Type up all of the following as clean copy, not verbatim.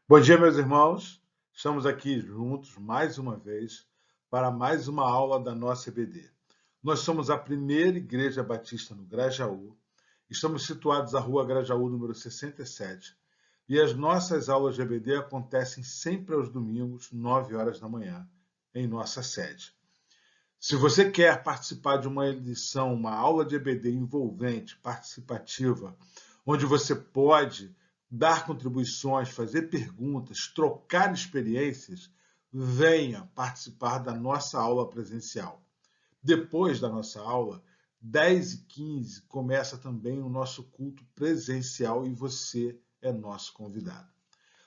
Bom dia, meus irmãos. Estamos aqui juntos mais uma vez para mais uma aula da nossa EBD. Nós somos a primeira igreja batista no Grajaú. Estamos situados na rua Grajaú, número 67. E as nossas aulas de EBD acontecem sempre aos domingos, 9 horas da manhã, em nossa sede. Se você quer participar de uma lição, uma aula de EBD envolvente, participativa, onde você pode dar contribuições, fazer perguntas, trocar experiências, venha participar da nossa aula presencial. Depois da nossa aula, 10h15, começa também o nosso culto presencial e você é nosso convidado.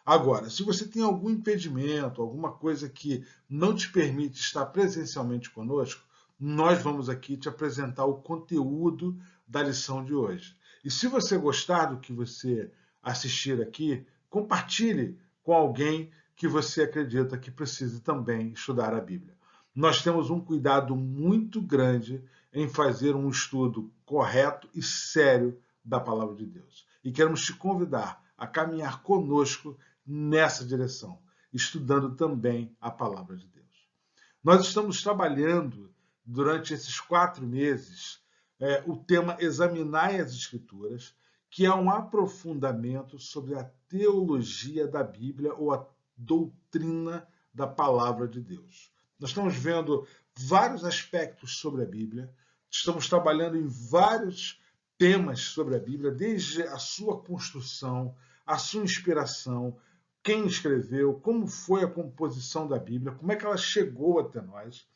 Agora, se você tem algum impedimento, alguma coisa que não te permite estar presencialmente conosco, nós vamos aqui te apresentar o conteúdo da lição de hoje. E se você gostar do que você assistir aqui, compartilhe com alguém que você acredita que precise também estudar a Bíblia. Nós temos um cuidado muito grande em fazer um estudo correto e sério da palavra de Deus. E queremos te convidar a caminhar conosco nessa direção, estudando também a palavra de Deus. Nós estamos trabalhando durante esses 4 meses o tema Examinai as Escrituras, que é um aprofundamento sobre a teologia da Bíblia ou a doutrina da palavra de Deus. Nós estamos vendo vários aspectos sobre a Bíblia, estamos trabalhando em vários temas sobre a Bíblia, desde a sua construção, a sua inspiração, quem escreveu, como foi a composição da Bíblia, como é que ela chegou até nós.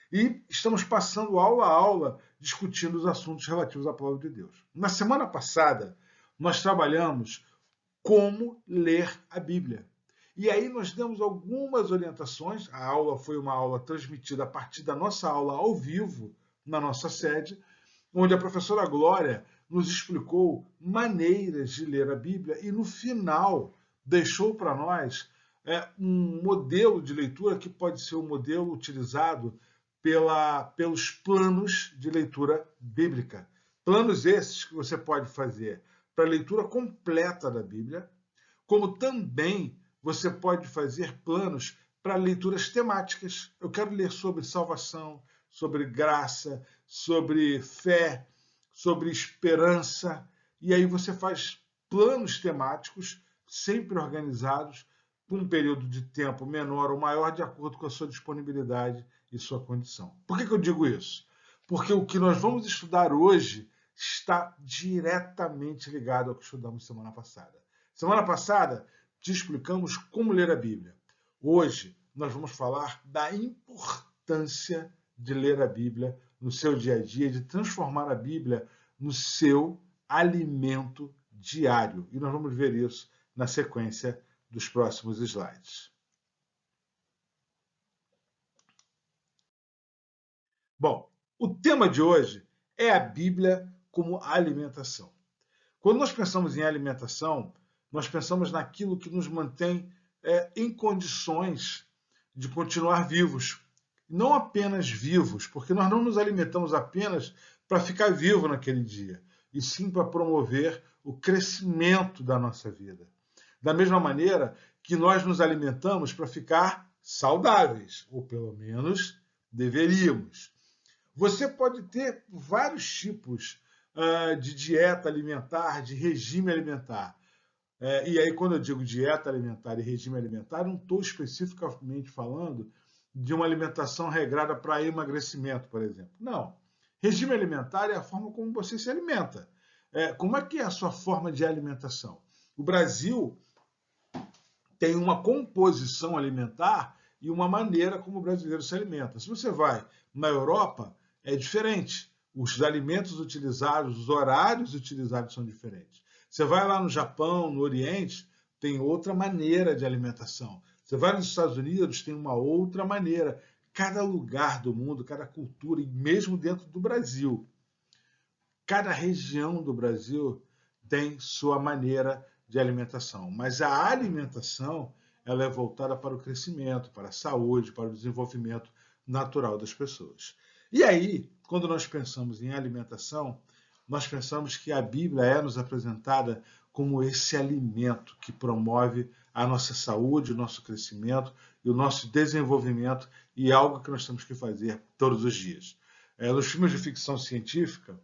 E estamos passando aula a aula discutindo os assuntos relativos à palavra de Deus. Na semana passada, nós trabalhamos como ler a Bíblia. E aí nós demos algumas orientações. A aula foi uma aula transmitida a partir da nossa aula ao vivo na nossa sede, onde a professora Glória nos explicou maneiras de ler a Bíblia e no final deixou para nós um modelo de leitura que pode ser um modelo utilizado pelos planos de leitura bíblica. Planos esses que você pode fazer para a leitura completa da Bíblia, como também você pode fazer planos para leituras temáticas. Eu quero ler sobre salvação, sobre graça, sobre fé, sobre esperança. E aí você faz planos temáticos, sempre organizados, por um período de tempo menor ou maior, de acordo com a sua disponibilidade e sua condição. Por que eu digo isso? Porque o que nós vamos estudar hoje está diretamente ligado ao que estudamos semana passada. Semana passada, te explicamos como ler a Bíblia. Hoje, nós vamos falar da importância de ler a Bíblia no seu dia a dia, de transformar a Bíblia no seu alimento diário. E nós vamos ver isso na sequência dos próximos slides. Bom, o tema de hoje é a Bíblia como alimentação. Quando nós pensamos em alimentação, nós pensamos naquilo que nos mantém em condições de continuar vivos. Não apenas vivos, porque nós não nos alimentamos apenas para ficar vivo naquele dia, e sim para promover o crescimento da nossa vida. Da mesma maneira que nós nos alimentamos para ficar saudáveis, ou pelo menos deveríamos. Você pode ter vários tipos de dieta alimentar, de regime alimentar. E aí, quando eu digo dieta alimentar e regime alimentar, não estou especificamente falando de uma alimentação regrada para emagrecimento, por exemplo. Não. Regime alimentar é a forma como você se alimenta. Como é que é a sua forma de alimentação? O Brasil tem uma composição alimentar e uma maneira como o brasileiro se alimenta. Se você vai na Europa, é diferente. Os alimentos utilizados, os horários utilizados são diferentes. Você vai lá no Japão, no Oriente, tem outra maneira de alimentação. Você vai nos Estados Unidos, tem uma outra maneira. Cada lugar do mundo, cada cultura, e mesmo dentro do Brasil, cada região do Brasil tem sua maneira de alimentação. Mas a alimentação ela é voltada para o crescimento, para a saúde, para o desenvolvimento natural das pessoas. E aí, quando nós pensamos em alimentação, nós pensamos que a Bíblia é nos apresentada como esse alimento que promove a nossa saúde, o nosso crescimento e o nosso desenvolvimento, e é algo que nós temos que fazer todos os dias. Nos filmes de ficção científica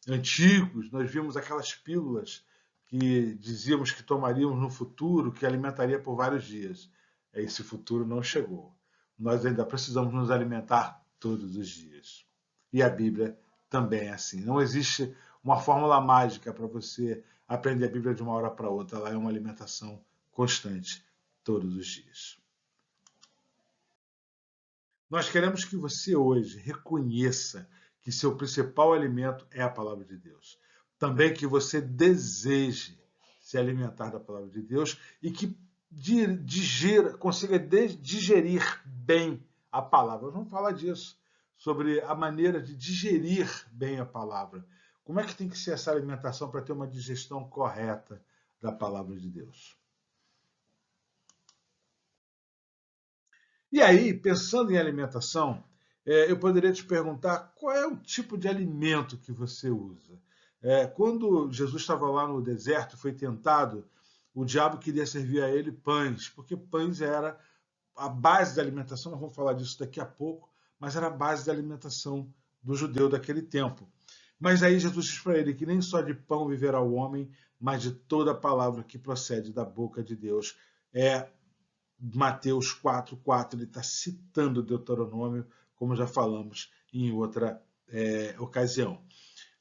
antigos, nós vimos aquelas pílulas que dizíamos que tomaríamos no futuro, que alimentaria por vários dias. Esse futuro não chegou. Nós ainda precisamos nos alimentar todos os dias. E a Bíblia também é assim. Não existe uma fórmula mágica para você aprender a Bíblia de uma hora para outra. Ela é uma alimentação constante todos os dias. Nós queremos que você hoje reconheça que seu principal alimento é a palavra de Deus. Também que você deseje se alimentar da palavra de Deus e que consiga digerir bem a palavra. Nós vamos falar disso, sobre a maneira de digerir bem a palavra. Como é que tem que ser essa alimentação para ter uma digestão correta da palavra de Deus? E aí, pensando em alimentação, eu poderia te perguntar qual é o tipo de alimento que você usa. Quando Jesus estava lá no deserto, foi tentado, o diabo queria servir a ele pães, porque pães era a base da alimentação, nós vamos falar disso daqui a pouco, mas era a base da alimentação do judeu daquele tempo. Mas aí Jesus diz para ele que nem só de pão viverá o homem, mas de toda a palavra que procede da boca de Deus. Mateus 4,4, ele está citando Deuteronômio, como já falamos em outra ocasião.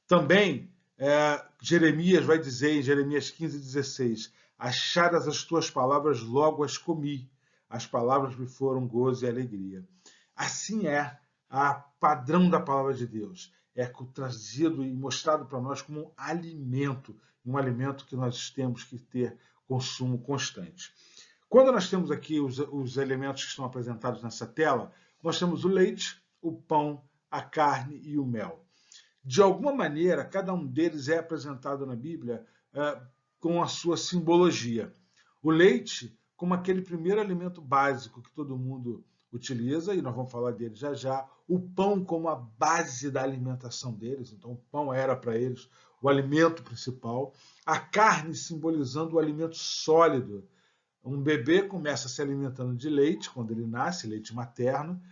Também, Jeremias vai dizer em Jeremias 15,16: achadas as tuas palavras, logo as comi. As palavras me foram gozo e alegria. Assim é a padrão da palavra de Deus. É trazido e mostrado para nós como um alimento que nós temos que ter consumo constante. Quando nós temos aqui os elementos que estão apresentados nessa tela, nós temos o leite, o pão, a carne e o mel. De alguma maneira, cada um deles é apresentado na Bíblia com a sua simbologia. O leite, como aquele primeiro alimento básico que todo mundo utiliza, e nós vamos falar dele já já. O pão como a base da alimentação deles, então o pão era para eles o alimento principal. A carne simbolizando o alimento sólido. Um bebê começa se alimentando de leite quando ele nasce, leite materno,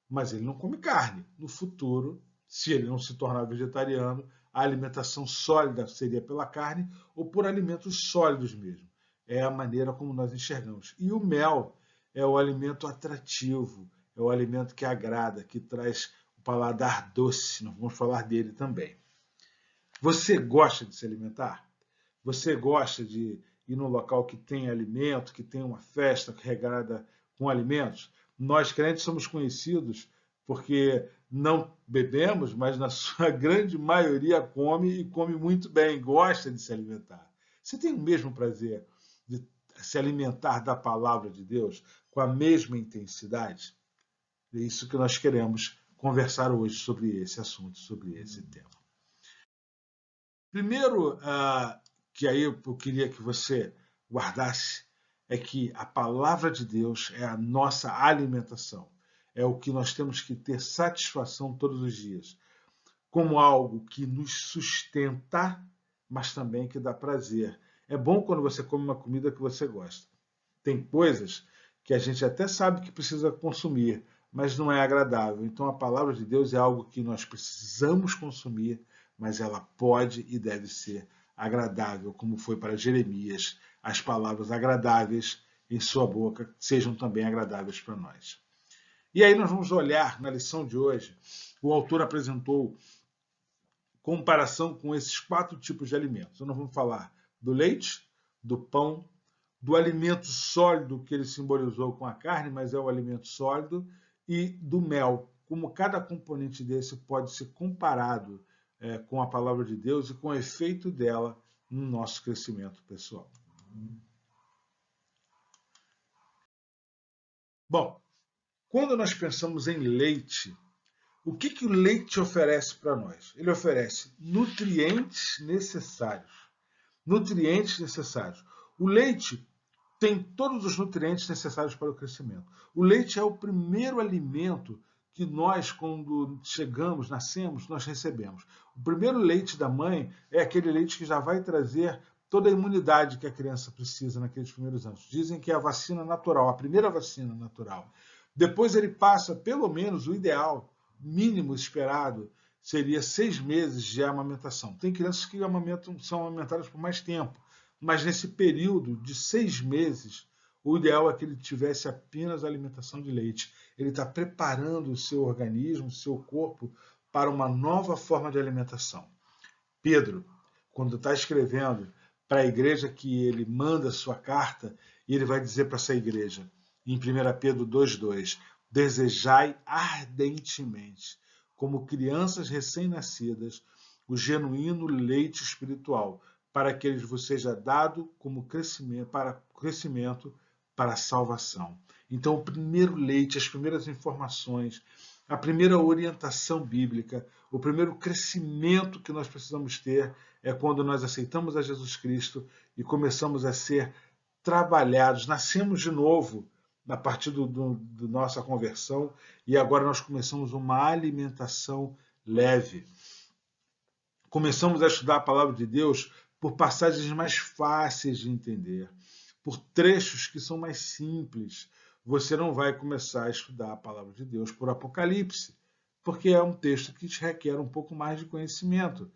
mas ele não come carne. No futuro, se ele não se tornar vegetariano, a alimentação sólida seria pela carne ou por alimentos sólidos mesmo. É a maneira como nós enxergamos. E o mel é o alimento atrativo, é o alimento que agrada, que traz o paladar doce. Nós vamos falar dele também. Você gosta de se alimentar? Você gosta de ir num local que tem alimento, que tem uma festa regrada com alimentos? Nós crentes somos conhecidos porque não bebemos, mas na sua grande maioria come e come muito bem, gosta de se alimentar. Você tem o mesmo prazer de se alimentar da palavra de Deus com a mesma intensidade? É isso que nós queremos conversar hoje sobre esse assunto, sobre esse tema. Primeiro, que aí eu queria que você guardasse, é que a palavra de Deus é a nossa alimentação. É o que nós temos que ter satisfação todos os dias, como algo que nos sustenta, mas também que dá prazer. É bom quando você come uma comida que você gosta. Tem coisas que a gente até sabe que precisa consumir, mas não é agradável. Então a palavra de Deus é algo que nós precisamos consumir, mas ela pode e deve ser agradável, como foi para Jeremias. As palavras agradáveis em sua boca sejam também agradáveis para nós. E aí nós vamos olhar, na lição de hoje, o autor apresentou comparação com esses 4 tipos de alimentos. Nós vamos falar do leite, do pão, do alimento sólido que ele simbolizou com a carne, mas é o alimento sólido, e do mel, como cada componente desse pode ser comparado com a palavra de Deus e com o efeito dela no nosso crescimento pessoal. Bom, quando nós pensamos em leite, o que o leite oferece para nós? Ele oferece nutrientes necessários. Nutrientes necessários. O leite tem todos os nutrientes necessários para o crescimento. O leite é o primeiro alimento que nós, quando chegamos, nascemos, nós recebemos. O primeiro leite da mãe é aquele leite que já vai trazer toda a imunidade que a criança precisa naqueles primeiros anos. Dizem que é a vacina natural, a primeira vacina natural. Depois ele passa, pelo menos, o ideal, mínimo esperado, seria 6 meses de amamentação. Tem crianças que são amamentadas por mais tempo, mas nesse período de 6 meses, o ideal é que ele tivesse apenas alimentação de leite. Ele está preparando o seu organismo, o seu corpo, para uma nova forma de alimentação. Pedro, quando está escrevendo para a igreja que ele manda sua carta, e ele vai dizer para essa igreja, em 1 Pedro 2,2, desejai ardentemente, como crianças recém-nascidas, o genuíno leite espiritual, para que ele vos seja dado como crescimento, para a salvação. Então, o primeiro leite, as primeiras informações, a primeira orientação bíblica, o primeiro crescimento que nós precisamos ter é quando nós aceitamos a Jesus Cristo e começamos a ser trabalhados, nascemos de novo a partir do nossa conversão e agora nós começamos uma alimentação leve. Começamos a estudar a palavra de Deus por passagens mais fáceis de entender, por trechos que são mais simples. Você não vai começar a estudar a palavra de Deus por Apocalipse, porque é um texto que te requer um pouco mais de conhecimento.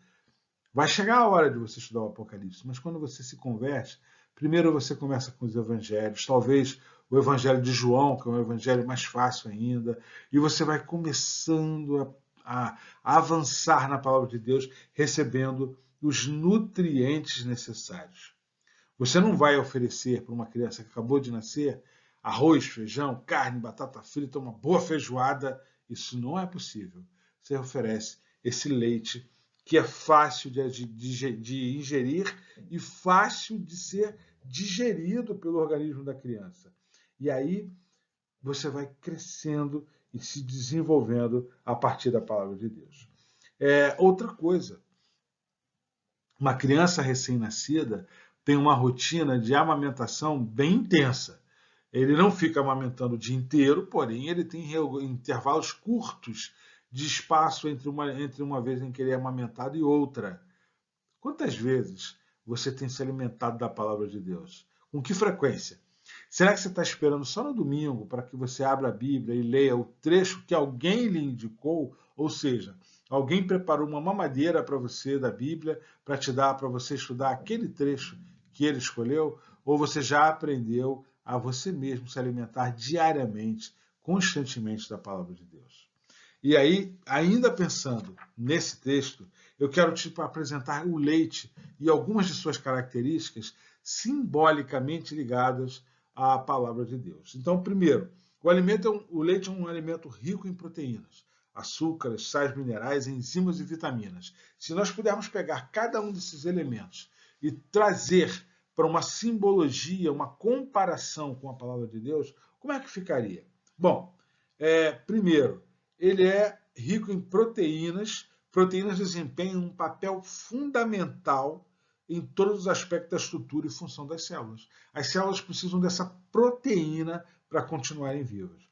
Vai chegar a hora de você estudar o Apocalipse, mas quando você se converte, primeiro você começa com os evangelhos, talvez o evangelho de João, que é um evangelho mais fácil ainda, e você vai começando a avançar na palavra de Deus, recebendo os nutrientes necessários. Você não vai oferecer para uma criança que acabou de nascer arroz, feijão, carne, batata frita, uma boa feijoada. Isso não é possível. Você oferece esse leite que é fácil de ingerir e fácil de ser digerido pelo organismo da criança. E aí você vai crescendo e se desenvolvendo a partir da palavra de Deus. Outra coisa, uma criança recém-nascida tem uma rotina de amamentação bem intensa. Ele não fica amamentando o dia inteiro, porém ele tem intervalos curtos de espaço entre uma vez em que ele é amamentado e outra. Quantas vezes você tem se alimentado da palavra de Deus? Com que frequência? Será que você está esperando só no domingo para que você abra a Bíblia e leia o trecho que alguém lhe indicou? Ou seja, alguém preparou uma mamadeira para você da Bíblia para te dar para você estudar aquele trecho que ele escolheu? Ou você já aprendeu a você mesmo se alimentar diariamente, constantemente da palavra de Deus? E aí, ainda pensando nesse texto, eu quero te apresentar o leite e algumas de suas características simbolicamente ligadas à palavra de Deus. Então, primeiro, o leite é um alimento rico em proteínas, açúcares, sais minerais, enzimas e vitaminas. Se nós pudermos pegar cada um desses elementos e trazer para uma simbologia, uma comparação com a palavra de Deus, como é que ficaria? Bom, primeiro, ele é rico em proteínas. Proteínas desempenham um papel fundamental em todos os aspectos da estrutura e função das células. As células precisam dessa proteína para continuarem vivas.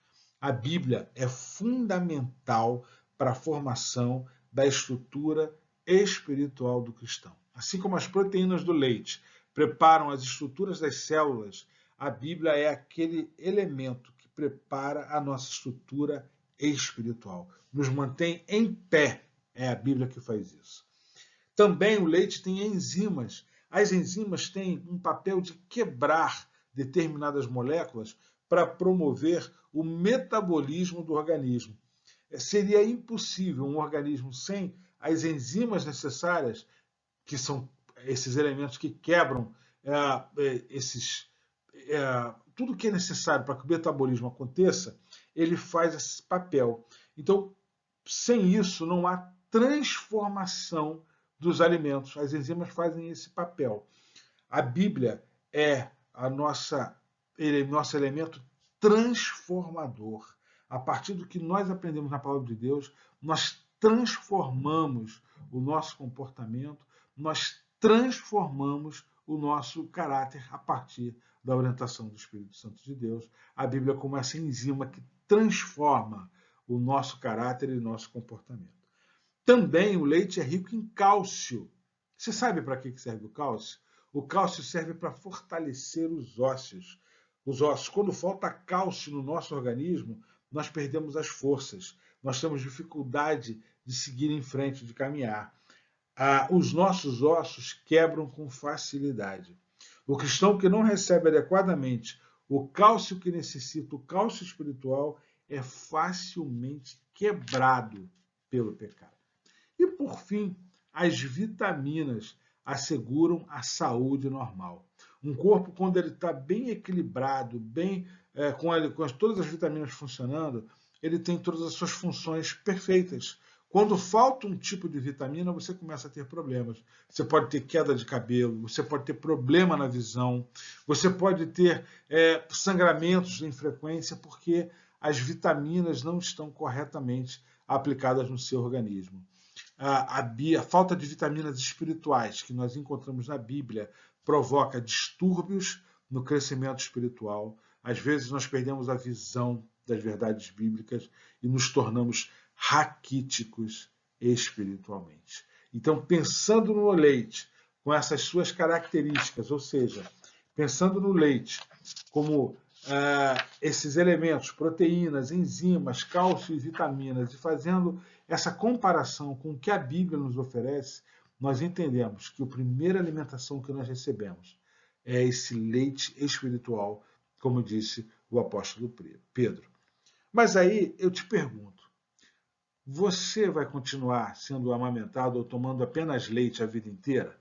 A Bíblia é fundamental para a formação da estrutura espiritual do cristão. Assim como as proteínas do leite preparam as estruturas das células, a Bíblia é aquele elemento que prepara a nossa estrutura espiritual, nos mantém em pé. É a Bíblia que faz isso. Também o leite tem enzimas. As enzimas têm um papel de quebrar determinadas moléculas para promover o metabolismo do organismo. Seria impossível um organismo sem as enzimas necessárias, que são esses elementos que quebram tudo que é necessário para que o metabolismo aconteça, ele faz esse papel. Então, sem isso, não há transformação dos alimentos. As enzimas fazem esse papel. A Bíblia é nosso elemento transformador. A partir do que nós aprendemos na palavra de Deus, nós transformamos o nosso comportamento, nós transformamos o nosso caráter a partir da orientação do Espírito Santo de Deus. A Bíblia é como essa enzima que transforma o nosso caráter e o nosso comportamento. Também o leite é rico em cálcio. Você sabe para que serve o cálcio? O cálcio serve para fortalecer os ossos. Os ossos. Quando falta cálcio no nosso organismo, nós perdemos as forças. Nós temos dificuldade de seguir em frente, de caminhar. Os nossos ossos quebram com facilidade. O cristão que não recebe adequadamente o cálcio que necessita, o cálcio espiritual, é facilmente quebrado pelo pecado. E, por fim, as vitaminas asseguram a saúde normal. Um corpo, quando ele está bem equilibrado, bem com todas as vitaminas funcionando, ele tem todas as suas funções perfeitas. Quando falta um tipo de vitamina, você começa a ter problemas. Você pode ter queda de cabelo, você pode ter problema na visão, você pode ter sangramentos em frequência, porque as vitaminas não estão corretamente aplicadas no seu organismo. A falta de vitaminas espirituais que nós encontramos na Bíblia provoca distúrbios no crescimento espiritual. Às vezes nós perdemos a visão das verdades bíblicas e nos tornamos raquíticos espiritualmente. Então, pensando no leite, com essas suas características, ou seja, pensando no leite como esses elementos, proteínas, enzimas, cálcio e vitaminas, e fazendo essa comparação com o que a Bíblia nos oferece, nós entendemos que a primeira alimentação que nós recebemos é esse leite espiritual, como disse o apóstolo Pedro. Mas aí eu te pergunto, você vai continuar sendo amamentado ou tomando apenas leite a vida inteira?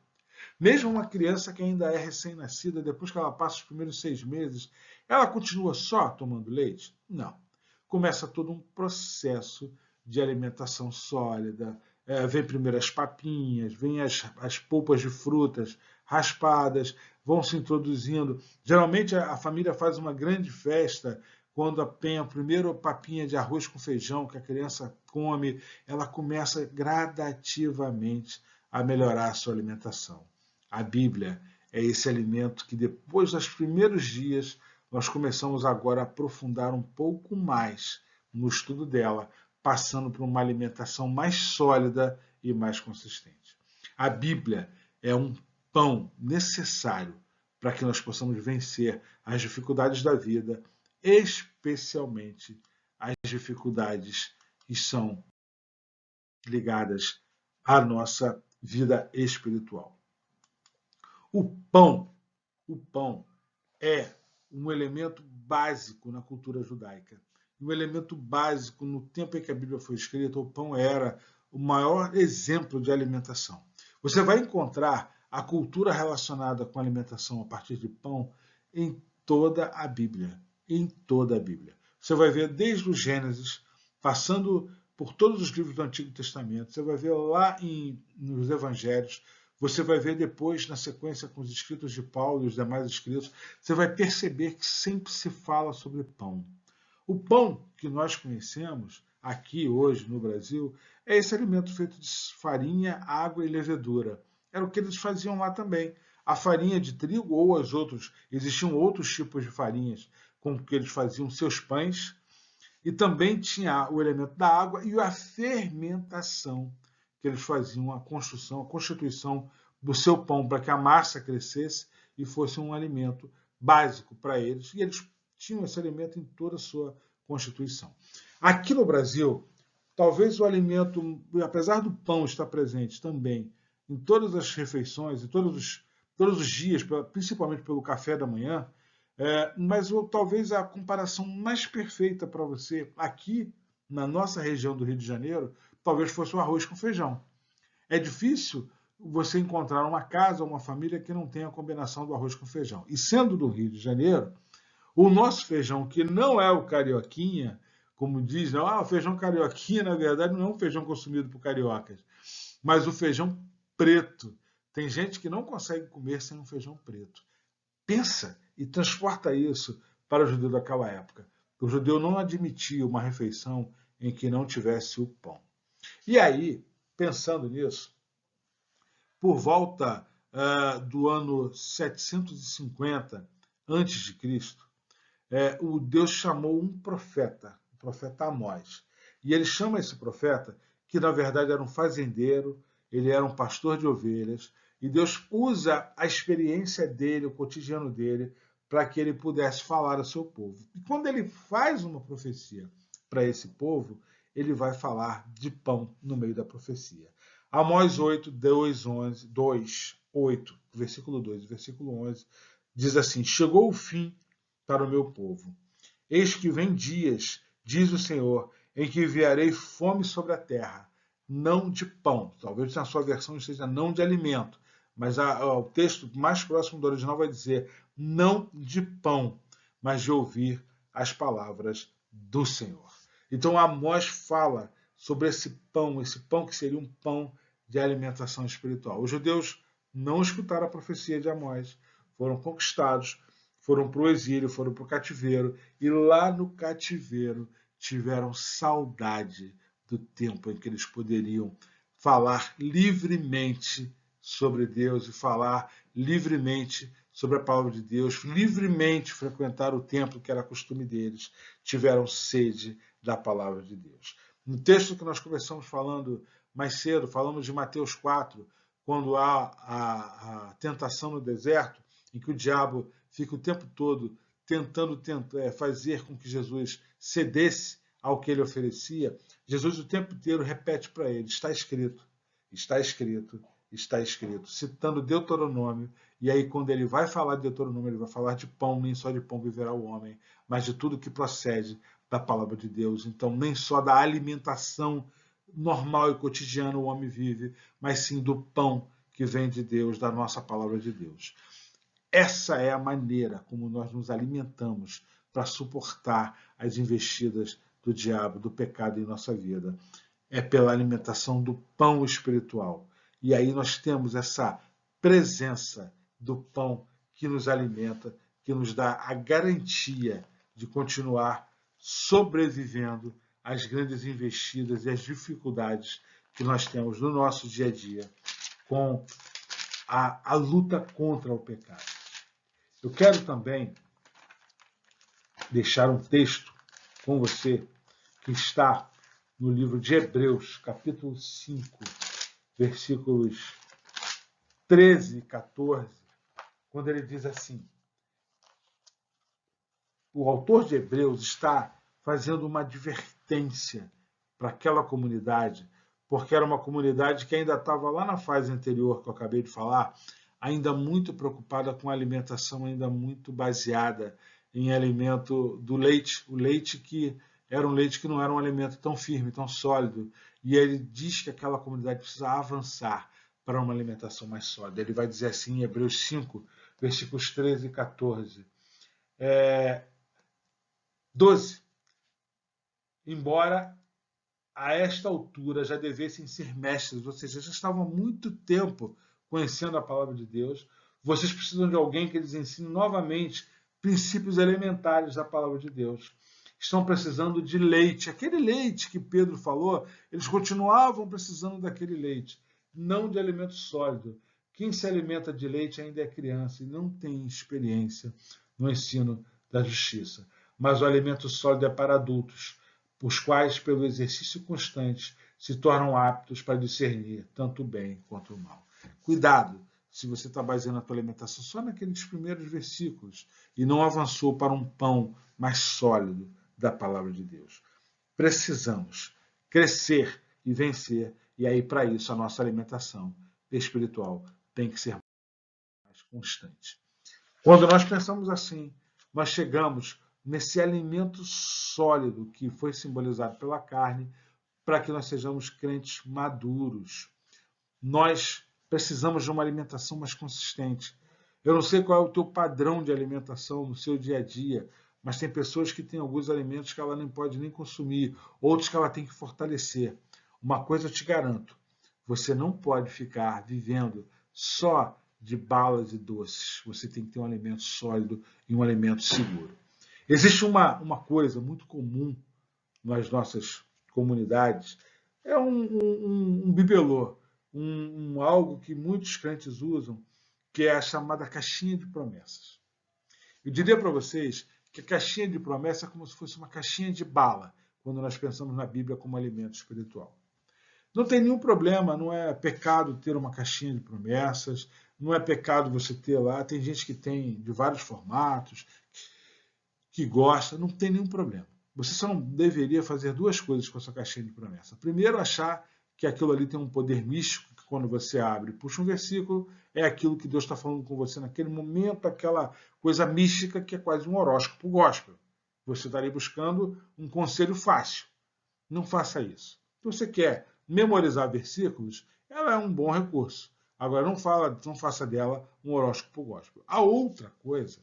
Mesmo uma criança que ainda é recém-nascida, depois que ela passa os primeiros 6 meses, ela continua só tomando leite? Não. Começa todo um processo de alimentação sólida. Vem primeiro as papinhas, vem as polpas de frutas raspadas, vão se introduzindo. Geralmente a família faz uma grande festa quando tem a primeira papinha de arroz com feijão que a criança come, ela começa gradativamente a melhorar a sua alimentação. A Bíblia é esse alimento que depois dos primeiros dias nós começamos agora a aprofundar um pouco mais no estudo dela, passando por uma alimentação mais sólida e mais consistente. A Bíblia é um pão necessário para que nós possamos vencer as dificuldades da vida, especialmente as dificuldades que são ligadas à nossa vida espiritual. O pão é um elemento básico na cultura judaica. Um elemento básico no tempo em que a Bíblia foi escrita, o pão era o maior exemplo de alimentação. Você vai encontrar a cultura relacionada com a alimentação a partir de pão em toda a Bíblia. Em toda a Bíblia. Você vai ver desde o Gênesis, passando por todos os livros do Antigo Testamento, você vai ver lá nos Evangelhos, você vai ver depois, na sequência com os escritos de Paulo e os demais escritos, você vai perceber que sempre se fala sobre pão. O pão que nós conhecemos aqui hoje no Brasil é esse alimento feito de farinha, água e levedura. Era o que eles faziam lá também. A farinha de trigo ou as outras, existiam outros tipos de farinhas com que eles faziam seus pães, e também tinha o elemento da água e a fermentação, que eles faziam a constituição do seu pão para que a massa crescesse e fosse um alimento básico para eles, e eles tinham esse alimento em toda a sua constituição. Aqui no Brasil, talvez o alimento, apesar do pão estar presente também em todas as refeições, em todos os dias, principalmente pelo café da manhã, mas talvez a comparação mais perfeita para você aqui na nossa região do Rio de Janeiro, talvez fosse o arroz com feijão. É difícil você encontrar uma casa ou uma família que não tenha a combinação do arroz com feijão. E sendo do Rio de Janeiro, o nosso feijão, que não é o carioquinha, como diz, o feijão carioquinha, na verdade, não é um feijão consumido por cariocas, mas o feijão preto. Tem gente que não consegue comer sem um feijão preto. Pensa e transporta isso para o judeu daquela época. O judeu não admitia uma refeição em que não tivesse o pão. E aí, pensando nisso, por volta do ano 750 a.C., o Deus chamou um profeta, o profeta Amós. E ele chama esse profeta, que na verdade era um fazendeiro, ele era um pastor de ovelhas, e Deus usa a experiência dele, o cotidiano dele, para que ele pudesse falar ao seu povo. E quando ele faz uma profecia para esse povo, ele vai falar de pão no meio da profecia. Amós 8, 8, versículo 2 e versículo 11, diz assim: chegou o fim para o meu povo. Eis que vem dias, diz o Senhor, em que enviarei fome sobre a terra, não de pão. Talvez na sua versão seja não de alimento, mas o texto mais próximo do original vai dizer não de pão, mas de ouvir as palavras do Senhor. Então Amós fala sobre esse pão que seria um pão de alimentação espiritual. Os judeus não escutaram a profecia de Amós, foram conquistados, foram para o exílio, foram para o cativeiro, e lá no cativeiro tiveram saudade do tempo em que eles poderiam falar livremente sobre Deus e falar livremente sobre a palavra de Deus, livremente frequentar o templo que era costume deles, tiveram sede da palavra de Deus. No texto que nós começamos falando mais cedo, falamos de Mateus 4, quando há a tentação no deserto, em que o diabo fica o tempo todo tentando fazer com que Jesus cedesse ao que ele oferecia, Jesus o tempo inteiro repete para ele: está escrito, está escrito, está escrito, citando Deuteronômio. E aí, quando ele vai falar de Deuteronômio, ele vai falar de pão, nem só de pão viverá o homem, mas de tudo que procede da palavra de Deus. Então, nem só da alimentação normal e cotidiana o homem vive, mas sim do pão que vem de Deus, da nossa palavra de Deus. Essa é a maneira como nós nos alimentamos para suportar as investidas do diabo, do pecado em nossa vida. É pela alimentação do pão espiritual. E aí nós temos essa presença do pão que nos alimenta, que nos dá a garantia de continuar sobrevivendo às grandes investidas e às dificuldades que nós temos no nosso dia a dia com a luta contra o pecado. Eu quero também deixar um texto com você que está no livro de Hebreus, capítulo 5, versículos 13 e 14, quando ele diz assim: o autor de Hebreus está fazendo uma advertência para aquela comunidade, porque era uma comunidade que ainda estava lá na fase anterior que eu acabei de falar, ainda muito preocupada com a alimentação, ainda muito baseada em alimento do leite, o leite que era um leite que não era um alimento tão firme, tão sólido, e ele diz que aquela comunidade precisa avançar para uma alimentação mais sólida. Ele vai dizer assim em Hebreus 5, versículos 13 e 14. 12. Embora a esta altura já devessem ser mestres, ou seja, já estavam há muito tempo conhecendo a palavra de Deus, vocês precisam de alguém que lhes ensine novamente princípios elementares da palavra de Deus. Estão precisando de leite. Aquele leite que Pedro falou, eles continuavam precisando daquele leite, não de alimento sólido. Quem se alimenta de leite ainda é criança e não tem experiência no ensino da justiça. Mas o alimento sólido é para adultos, os quais, pelo exercício constante, se tornam aptos para discernir tanto o bem quanto o mal. Cuidado se você está baseando a tua alimentação só naqueles primeiros versículos e não avançou para um pão mais sólido da palavra de Deus. Precisamos crescer e vencer, e aí para isso a nossa alimentação espiritual tem que ser mais constante. Quando nós pensamos assim, nós chegamos nesse alimento sólido que foi simbolizado pela carne, para que nós sejamos crentes maduros. Nós precisamos de uma alimentação mais consistente. Eu não sei qual é o teu padrão de alimentação no seu dia a dia, mas tem pessoas que têm alguns alimentos que ela não pode nem consumir, outros que ela tem que fortalecer. Uma coisa eu te garanto, você não pode ficar vivendo só de balas e doces. Você tem que ter um alimento sólido e um alimento seguro. Existe uma coisa muito comum nas nossas comunidades, é um bibelô, algo que muitos crentes usam, que é a chamada caixinha de promessas. Eu diria para vocês que a caixinha de promessa é como se fosse uma caixinha de bala. quando nós pensamos na Bíblia como alimento espiritual. Não tem nenhum problema, não é pecado ter uma caixinha de promessas, não é pecado você ter lá, tem gente que tem de vários formatos, que gosta, não tem nenhum problema. Você só não deveria fazer duas coisas com a sua caixinha de promessa. Primeiro, achar que aquilo ali tem um poder místico, que quando você abre e puxa um versículo, é aquilo que Deus está falando com você naquele momento, aquela coisa mística que é quase um horóscopo gospel. Você estaria buscando um conselho fácil. Não faça isso. Se você quer memorizar versículos, ela é um bom recurso. Agora, não faça dela um horóscopo gospel. A outra coisa,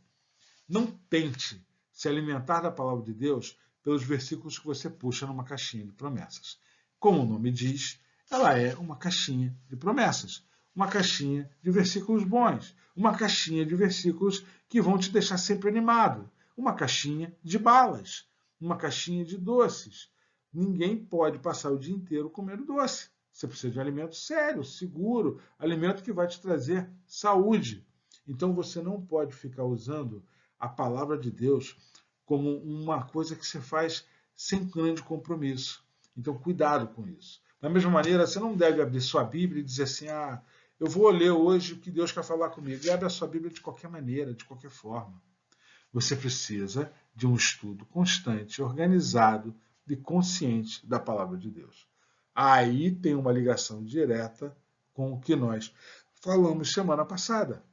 não tente se alimentar da palavra de Deus pelos versículos que você puxa numa caixinha de promessas. Como o nome diz, ela é uma caixinha de promessas, uma caixinha de versículos bons, uma caixinha de versículos que vão te deixar sempre animado, uma caixinha de balas, uma caixinha de doces. Ninguém pode passar o dia inteiro comendo doce. Você precisa de um alimento sério, seguro, alimento que vai te trazer saúde. Então você não pode ficar usando a palavra de Deus como uma coisa que você faz sem grande compromisso. Então, cuidado com isso. Da mesma maneira, você não deve abrir sua Bíblia e dizer assim, eu vou ler hoje o que Deus quer falar comigo. E abre a sua Bíblia de qualquer maneira, de qualquer forma. Você precisa de um estudo constante, organizado e consciente da palavra de Deus. Aí tem uma ligação direta com o que nós falamos semana passada.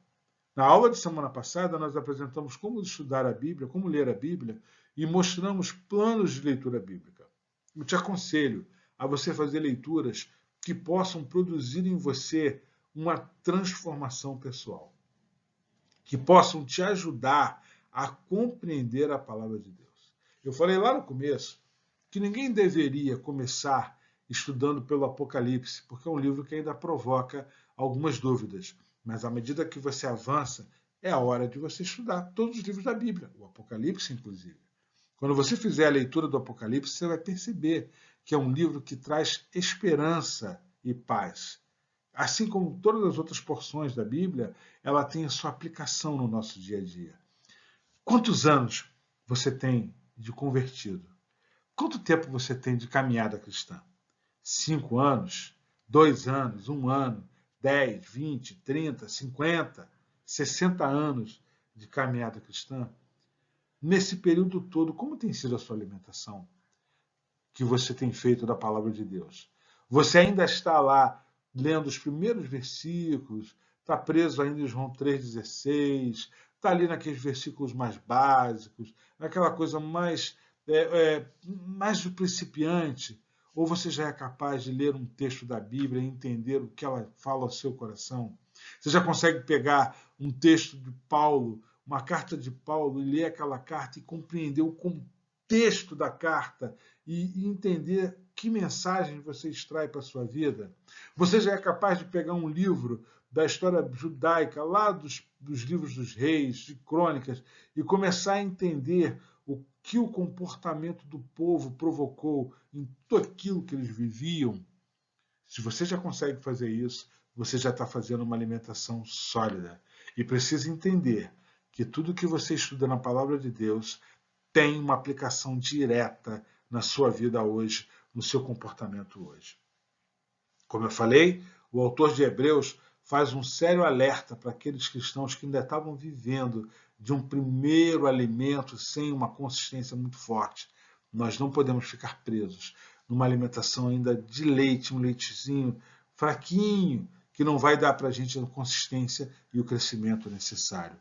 Na aula de semana passada, nós apresentamos como estudar a Bíblia, como ler a Bíblia e mostramos planos de leitura bíblica. Eu te aconselho a você fazer leituras que possam produzir em você uma transformação pessoal, que possam te ajudar a compreender a palavra de Deus. Eu falei lá no começo que ninguém deveria começar estudando pelo Apocalipse, porque é um livro que ainda provoca algumas dúvidas. Mas à medida que você avança, é a hora de você estudar todos os livros da Bíblia, o Apocalipse, inclusive. Quando você fizer a leitura do Apocalipse, você vai perceber que é um livro que traz esperança e paz. Assim como todas as outras porções da Bíblia, ela tem a sua aplicação no nosso dia a dia. Quantos anos você tem de convertido? Quanto tempo você tem de caminhada cristã? 5 anos? 2 anos? 1 ano? 10, 20, 30, 50, 60 anos de caminhada cristã? Nesse período todo, como tem sido a sua alimentação que você tem feito da palavra de Deus? Você ainda está lá lendo os primeiros versículos, está preso ainda em João 3,16, está ali naqueles versículos mais básicos, naquela coisa mais do principiante, ou você já é capaz de ler um texto da Bíblia e entender o que ela fala ao seu coração? Você já consegue pegar um texto de Paulo, uma carta de Paulo, e ler aquela carta e compreender o contexto da carta e entender que mensagem você extrai para a sua vida? Você já é capaz de pegar um livro da história judaica, lá dos livros dos reis, de crônicas, e começar a entender o que o comportamento do povo provocou em tudo aquilo que eles viviam? Se você já consegue fazer isso, você já está fazendo uma alimentação sólida. E precisa entender que tudo que você estuda na palavra de Deus tem uma aplicação direta na sua vida hoje, no seu comportamento hoje. Como eu falei, o autor de Hebreus faz um sério alerta para aqueles cristãos que ainda estavam vivendo de um primeiro alimento sem uma consistência muito forte. Nós não podemos ficar presos numa alimentação ainda de leite, um leitezinho fraquinho, que não vai dar para a gente a consistência e o crescimento necessário.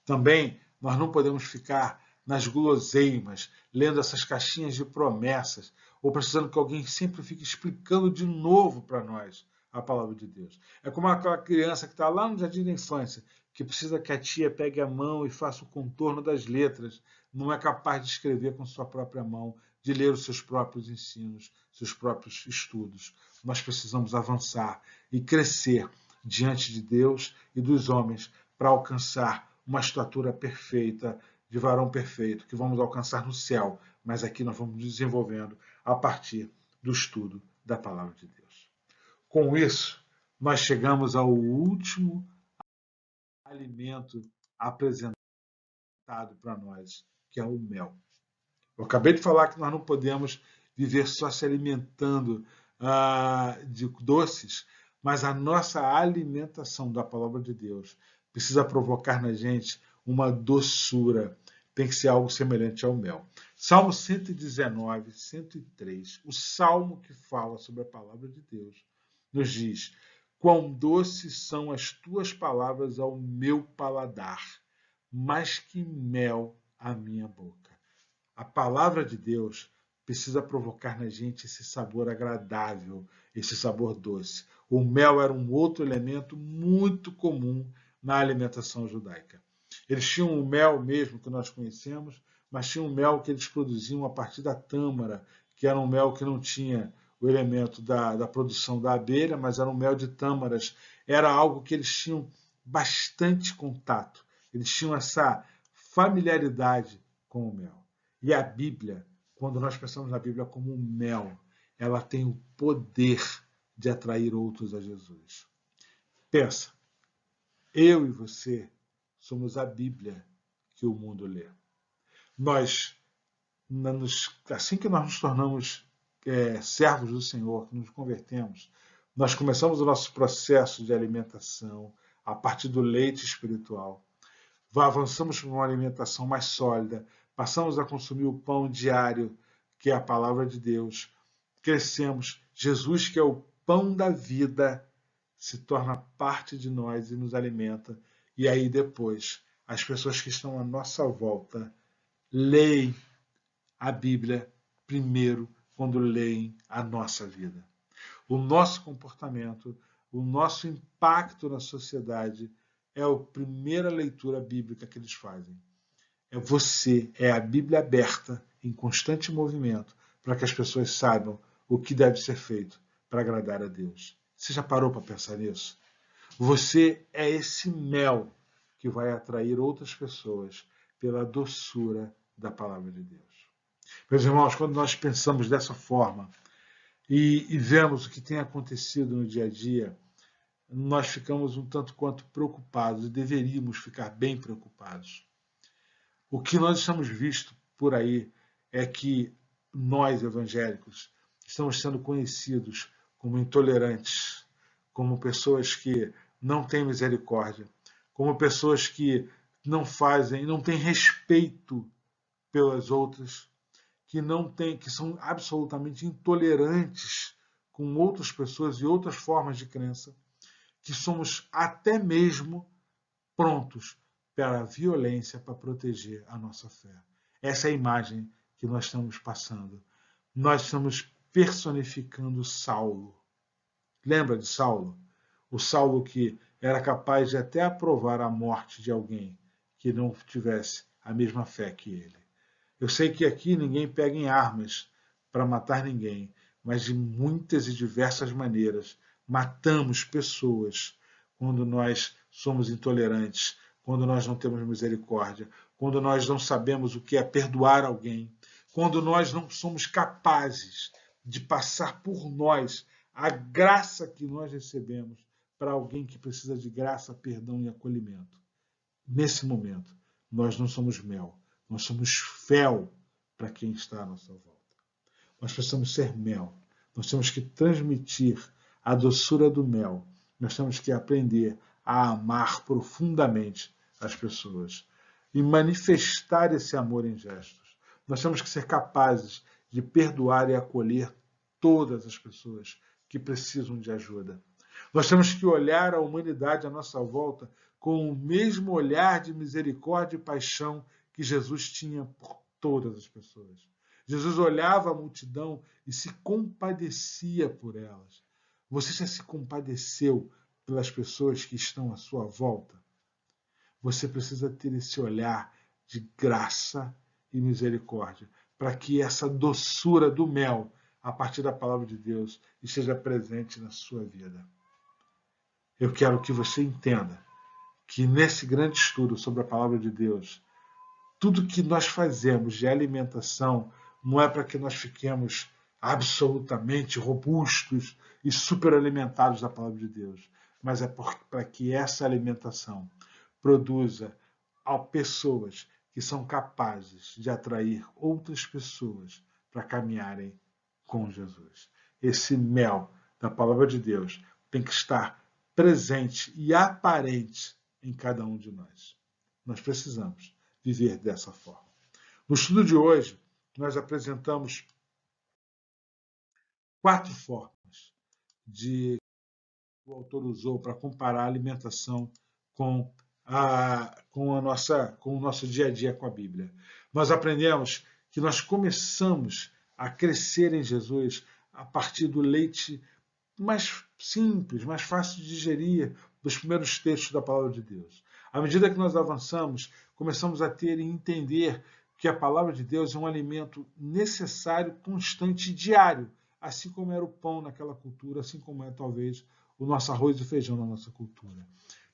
Também nós não podemos ficar nas guloseimas, lendo essas caixinhas de promessas, ou precisando que alguém sempre fique explicando de novo para nós a palavra de Deus. É como aquela criança que está lá no jardim da infância, que precisa que a tia pegue a mão e faça o contorno das letras, não é capaz de escrever com sua própria mão, de ler os seus próprios ensinos, seus próprios estudos. Nós precisamos avançar e crescer diante de Deus e dos homens para alcançar uma estatura perfeita, de varão perfeito, que vamos alcançar no céu, mas aqui nós vamos desenvolvendo a partir do estudo da palavra de Deus. Com isso, nós chegamos ao último alimento apresentado para nós, que é o mel. Eu acabei de falar que nós não podemos viver só se alimentando de doces, mas a nossa alimentação da palavra de Deus precisa provocar na gente uma doçura, tem que ser algo semelhante ao mel. Salmo 119, 103, o salmo que fala sobre a palavra de Deus, nos diz: quão doces são as tuas palavras ao meu paladar, mais que mel à minha boca. A palavra de Deus precisa provocar na gente esse sabor agradável, esse sabor doce. O mel era um outro elemento muito comum na alimentação judaica. Eles tinham o mel mesmo que nós conhecemos, mas tinham o mel que eles produziam a partir da tâmara, que era um mel que não tinha o elemento da produção da abelha, mas era um mel de tâmaras. Era algo que eles tinham bastante contato. Eles tinham essa familiaridade com o mel. E a Bíblia, quando nós pensamos na Bíblia como um mel, ela tem o poder de atrair outros a Jesus. Pensa, eu e você somos a Bíblia que o mundo lê. Nós, assim que nós nos tornamos servos do Senhor, que nos convertemos, nós começamos o nosso processo de alimentação a partir do leite espiritual. Avançamos para uma alimentação mais sólida, passamos a consumir o pão diário, que é a palavra de Deus, crescemos. Jesus, que é o pão da vida, se torna parte de nós e nos alimenta. E aí depois, as pessoas que estão à nossa volta leem a Bíblia primeiro quando leem a nossa vida. O nosso comportamento, o nosso impacto na sociedade é a primeira leitura bíblica que eles fazem. É a Bíblia aberta, em constante movimento, para que as pessoas saibam o que deve ser feito para agradar a Deus. Você já parou para pensar nisso? Você é esse mel que vai atrair outras pessoas pela doçura da palavra de Deus. Meus irmãos, quando nós pensamos dessa forma e vemos o que tem acontecido no dia a dia, nós ficamos um tanto quanto preocupados e deveríamos ficar bem preocupados. O que nós estamos visto por aí é que nós, evangélicos, estamos sendo conhecidos como intolerantes, como pessoas que não têm misericórdia, como pessoas que não têm respeito pelas outras, que são absolutamente intolerantes com outras pessoas e outras formas de crença, que somos até mesmo prontos para a violência para proteger a nossa fé. Essa é a imagem que nós estamos passando. Nós estamos personificando Saulo. Lembra de Saulo? O Saulo que era capaz de até aprovar a morte de alguém que não tivesse a mesma fé que ele. Eu sei que aqui ninguém pega em armas para matar ninguém, mas de muitas e diversas maneiras matamos pessoas quando nós somos intolerantes, quando nós não temos misericórdia, quando nós não sabemos o que é perdoar alguém, quando nós não somos capazes de passar por nós a graça que nós recebemos para alguém que precisa de graça, perdão e acolhimento. Nesse momento, nós não somos mel, nós somos fel para quem está à nossa volta. Nós precisamos ser mel, nós temos que transmitir a doçura do mel, nós temos que aprender a amar profundamente as pessoas e manifestar esse amor em gestos. Nós temos que ser capazes de perdoar e acolher todas as pessoas que precisam de ajuda. Nós temos que olhar a humanidade à nossa volta com o mesmo olhar de misericórdia e paixão que Jesus tinha por todas as pessoas. Jesus olhava a multidão e se compadecia por elas. Você já se compadeceu pelas pessoas que estão à sua volta? Você precisa ter esse olhar de graça e misericórdia, para que essa doçura do mel, a partir da palavra de Deus, esteja presente na sua vida. Eu quero que você entenda que nesse grande estudo sobre a palavra de Deus, tudo que nós fazemos de alimentação não é para que nós fiquemos absolutamente robustos e superalimentados da palavra de Deus, mas é para que essa alimentação produza pessoas que são capazes de atrair outras pessoas para caminharem com Jesus. Esse mel da palavra de Deus tem que estar presente e aparente em cada um de nós. Nós precisamos viver dessa forma. No estudo de hoje, nós apresentamos 4 formas que o autor usou para comparar a alimentação com o nosso dia a dia com a Bíblia. Nós aprendemos que nós começamos a crescer em Jesus a partir do leite mais simples, mais fácil de digerir dos primeiros textos da palavra de Deus. À medida que nós avançamos, começamos a ter e entender que a palavra de Deus é um alimento necessário, constante e diário, assim como era o pão naquela cultura, assim como é talvez o nosso arroz e feijão na nossa cultura.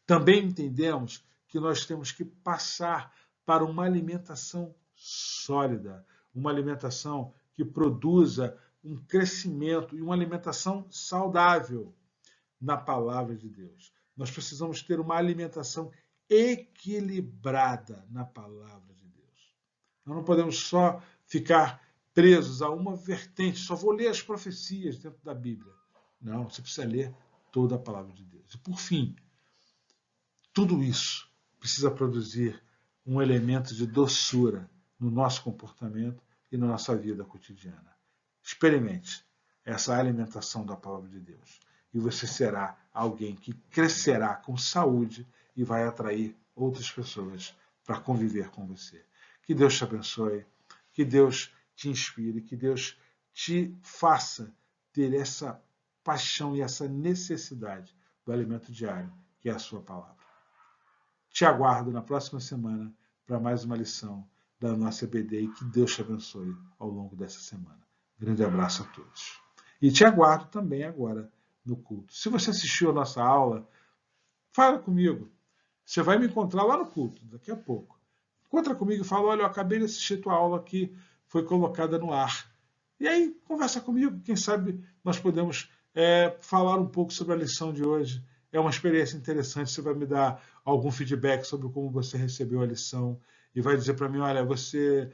Também entendemos que nós temos que passar para uma alimentação sólida, uma alimentação que produza um crescimento e uma alimentação saudável na palavra de Deus. Nós precisamos ter uma alimentação equilibrada na palavra de Deus. Nós não podemos só ficar presos a uma vertente, só vou ler as profecias dentro da Bíblia. Não, você precisa ler toda a palavra de Deus. E por fim, tudo isso precisa produzir um elemento de doçura no nosso comportamento e na nossa vida cotidiana. Experimente essa alimentação da palavra de Deus e você será alguém que crescerá com saúde e vai atrair outras pessoas para conviver com você. Que Deus te abençoe, que Deus te inspire, que Deus te faça ter essa paixão e essa necessidade do alimento diário, que é a sua palavra. Te aguardo na próxima semana para mais uma lição da nossa EBD e que Deus te abençoe ao longo dessa semana. Grande abraço a todos. E te aguardo também agora no culto. Se você assistiu a nossa aula, fala comigo. Você vai me encontrar lá no culto, daqui a pouco. Encontra comigo e fala, olha, eu acabei de assistir a tua aula que foi colocada no ar. E aí, conversa comigo, quem sabe nós podemos falar um pouco sobre a lição de hoje. É uma experiência interessante, você vai me dar algum feedback sobre como você recebeu a lição e vai dizer para mim, olha, você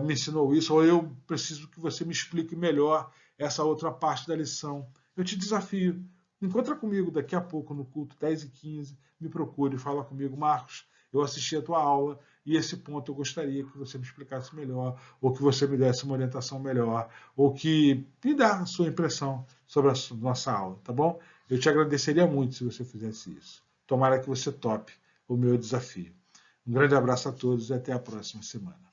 me ensinou isso, ou eu preciso que você me explique melhor essa outra parte da lição. Eu te desafio. Encontra comigo daqui a pouco no culto 10h15, me procure, fala comigo, Marcos, eu assisti a tua aula e esse ponto eu gostaria que você me explicasse melhor, ou que você me desse uma orientação melhor, ou que me dê a sua impressão sobre a nossa aula, tá bom? Eu te agradeceria muito se você fizesse isso. Tomara que você tope o meu desafio. Um grande abraço a todos e até a próxima semana.